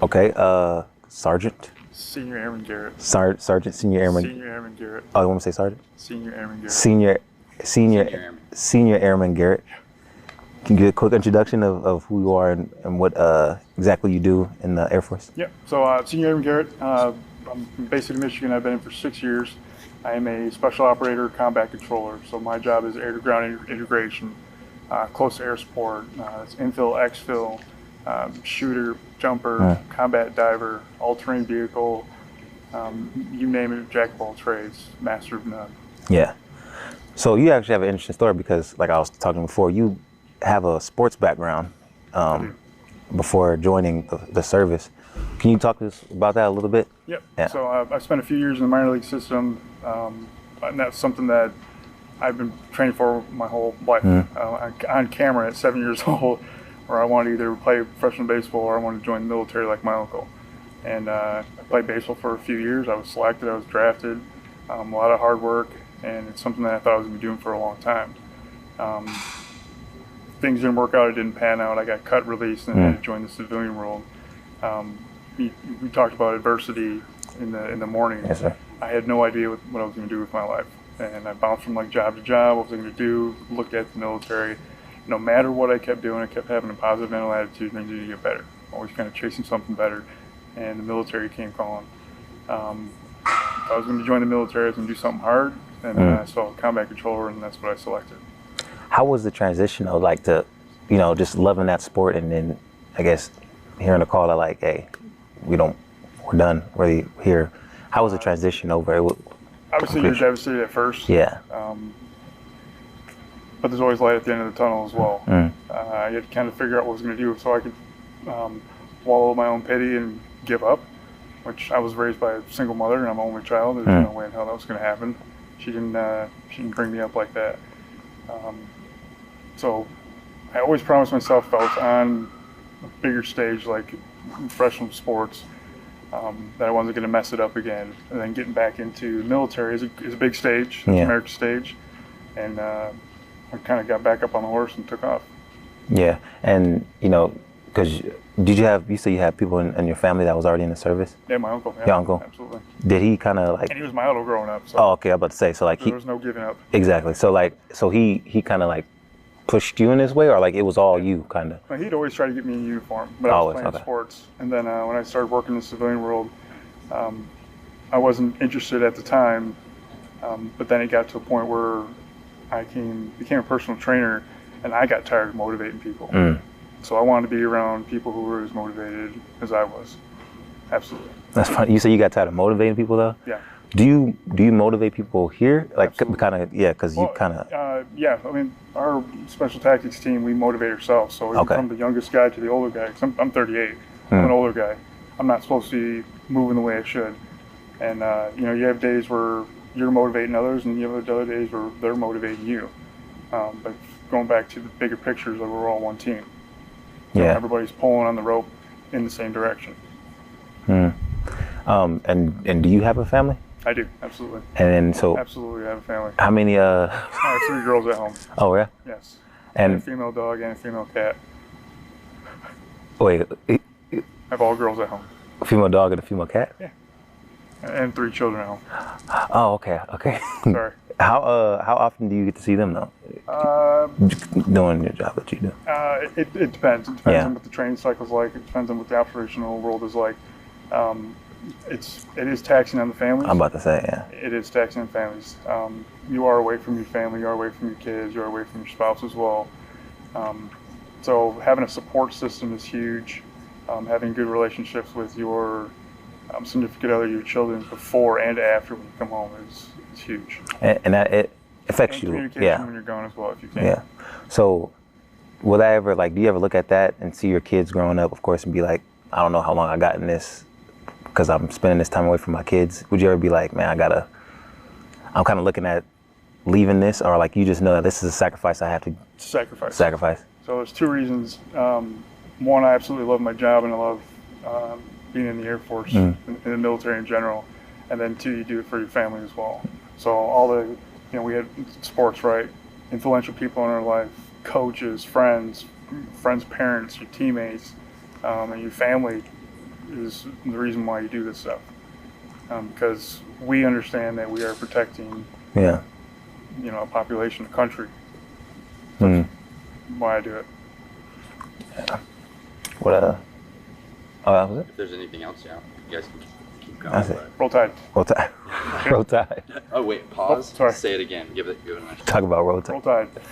Okay. Sergeant. Senior Airman Garrett. Sergeant, Senior Airman. Senior Airman Garrett. Oh, you want me to say Sergeant? Senior Airman Garrett. Senior Airman Garrett. Can you give a quick introduction of who you are and what exactly you do in the Air Force? Yeah. So Senior Airman Garrett. I'm based in Michigan. I've been in for 6 years. I am a special operator combat controller. So my job is air-to-ground integration, close air support, it's infill, exfil, shooter, jumper, combat diver, all-terrain vehicle, you name it, jack of all trades, master of none. Yeah. So you actually have an interesting story because, like I was talking before, you have a sports background before joining the service. Can you talk to us about that a little bit? Yep. Yeah. So I spent a few years in the minor league system, and that's something that I've been training for my whole life. On camera at 7 years old, where I wanted to either play professional baseball or I wanted to join the military like my uncle. And I played baseball for a few years. I was selected, I was drafted, a lot of hard work, and it's something that I thought I was going to be doing for a long time. Things didn't work out, it didn't pan out. I got cut, released, and I had to join the civilian world. We talked about adversity in the morning. Yes, sir. I had no idea what I was going to do with my life. And I bounced from like job to job, what was I going to do, looked at the military. No matter what I kept doing, I kept having a positive mental attitude, things needed to get better. Always kind of chasing something better. And the military came calling. If I was going to join the military, I was going to do something hard. And then I saw combat controller, and that's what I selected. How was the transition though, like to, just loving that sport and then, I guess, hearing a call that like, hey, we're done, we're here. How was the transition over? Obviously, you're devastated at first. Yeah. But there's always light at the end of the tunnel as well. I had to kind of figure out what I was going to do so I could wallow my own pity and give up, which I was raised by a single mother and I'm an only child. There's no way in hell that was going to happen. She didn't bring me up like that. So I always promised myself if I was on a bigger stage like professional sports, that I wasn't going to mess it up again. And then getting back into the military is a big stage, it's America's stage. And I kind of got back up on the horse and took off. Yeah, and because you said you had people in your family that was already in the service? Yeah, my uncle. Yeah, your uncle? Absolutely. Did he kind of like... And he was my idol growing up. So oh, okay, I was about to say, so like there was no giving up. Exactly, so he kind of like pushed you in this way, or like it was all you kind of? Well, he'd always try to get me in uniform, but I was playing sports. And then when I started working in the civilian world, I wasn't interested at the time, but then it got to a point where I became a personal trainer, and I got tired of motivating people. So I wanted to be around people who were as motivated as I was. Absolutely. That's funny. You say you got tired of motivating people, though? Yeah. Do you motivate people here? Like kind of, because you kind of. Yeah. I mean, our special tactics team, we motivate ourselves. So from the youngest guy to the older guy. Cause I'm 38. I'm an older guy. I'm not supposed to be moving the way I should. And you have days where you're motivating others, and you have other days where they're motivating you. But going back to the bigger pictures, like we're all one team. Yeah. Everybody's pulling on the rope in the same direction. And do you have a family? I do, absolutely. And then so absolutely, I have a family. How many? I have 3 girls at home. Oh yeah. Yes. And a female dog and a female cat. Wait. I have all girls at home. A female dog and a female cat? Yeah. And 3 children at home. Oh, okay. Sorry. How often do you get to see them though? Doing your job that you do. It depends. It depends on what the training cycle's like. It depends on what the operational world is like. It is taxing on the families. I'm about to say, yeah. It is taxing on families. You are away from your family. You are away from your kids. You are away from your spouse as well. So having a support system is huge. Having good relationships with your significant other, your children, before and after when you come home is huge. And that it affects you. Communication when you're gone as well, if you can. Yeah. So, will I ever do you ever look at that and see your kids growing up, of course, and be like, I don't know how long I got in this because I'm spending this time away from my kids? Would you ever be like, man, I'm kind of looking at leaving this, or like you just know that this is a sacrifice I have to sacrifice? So there's 2 reasons. One, I absolutely love my job and I love being in the Air Force, in the military in general. And then 2, you do it for your family as well. So all the, we had sports, right? Influential people in our life, coaches, friends, parents, your teammates, and your family is the reason why you do this stuff. Because we understand that we are protecting, Yeah. a population, a country. Mm. Why I do it. What oh, that was it? If there's anything else, yeah, you guys can keep going. That's it. but- Roll Tide. Roll Tide. Roll Tide. Oh wait, pause. Oh, sorry. Say it again. Give it a nice. Talk about Roll Roll Tide. Tide.